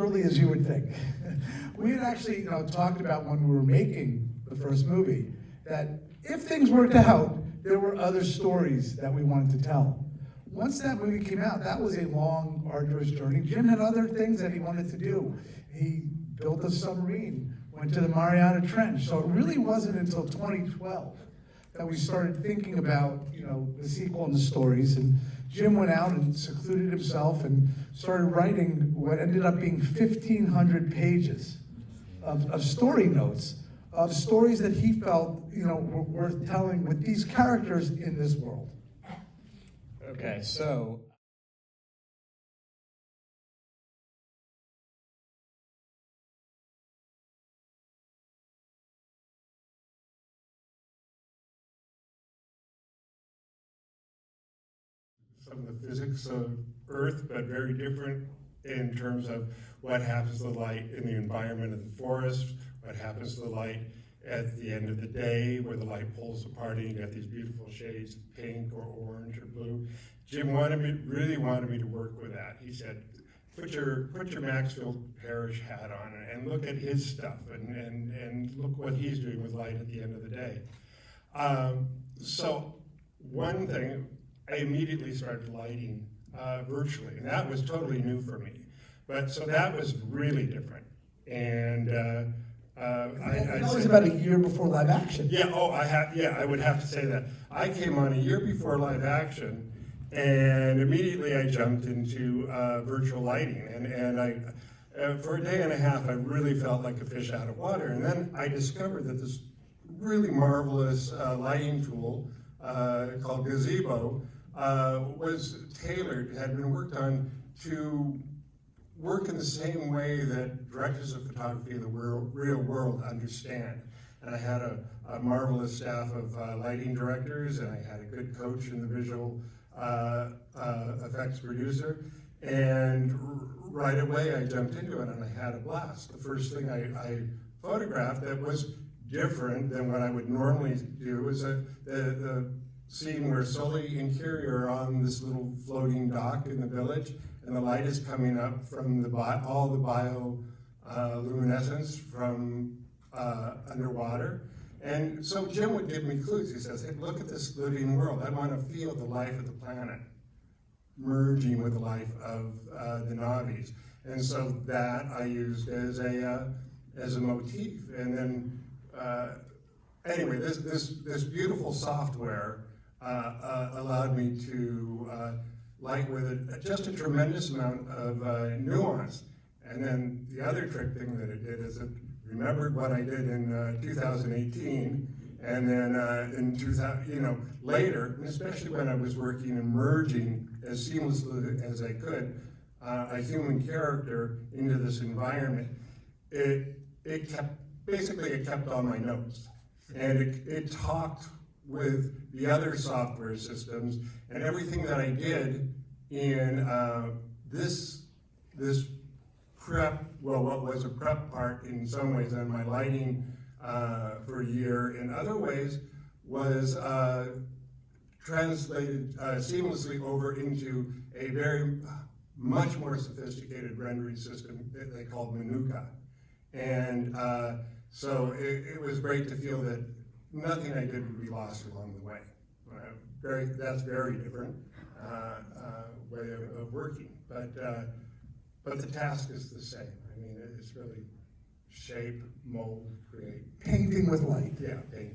early as you would think. We had actually, talked about when we were making the first movie, that if things worked out, there were other stories that we wanted to tell. Once that movie came out, that was a long, arduous journey. Jim had other things that he wanted to do. He built a submarine, went to the Mariana Trench. So it really wasn't until 2012 that we started thinking about, the sequel and the stories. And Jim went out and secluded himself and started writing what ended up being 1,500 pages of story notes, of stories that he felt, were worth telling with these characters in this world. Okay, so some of the physics of Earth, but very different in terms of what happens to the light in the environment of the forest, what happens to the light at the end of the day, where the light pulls apart and you get these beautiful shades of pink or orange or blue. Jim really wanted me to work with that. He said, put your Maxfield Parrish hat on and look at his stuff and look what he's doing with light at the end of the day. So one thing, I immediately started lighting virtually, and that was totally new for me. But so that was really different. And That was about a year before live action. yeah, I would have to say that. I came on a year before live action, and immediately I jumped into virtual lighting. And I, for a day and a half, I really felt like a fish out of water. And then I discovered that this really marvelous lighting tool called Gazebo was tailored, had been worked on to work in the same way that directors of photography in the real world understand. And I had a marvelous staff of lighting directors, and I had a good coach in the visual effects producer. And right away I jumped into it and I had a blast. The first thing I photographed that was different than what I would normally do was the scene where Sully and Kiri are on this little floating dock in the village, and the light is coming up from all the bioluminescence from underwater. And so Jim would give me clues. He says, hey, look at this living world. I want to feel the life of the planet merging with the life of the Na'vis. And so that I used as a motif. And then, anyway, this beautiful software allowed me to light with it just a tremendous amount of nuance. And then the other trick thing that it did is it remembered what I did in 2018, and then in 2000, later, especially when I was working and merging as seamlessly as I could a human character into this environment, it kept all my notes, and it talked with the other software systems, and everything that I did in this prep, well, what was a prep part in some ways on my lighting for a year, in other ways was translated seamlessly over into a very much more sophisticated rendering system that they called Manuka. And so it was great to feel that nothing I did would be lost along the way. That's very different way of working, but the task is the same. I mean, it's really shape, mold, create. Painting with light. Yeah, paint.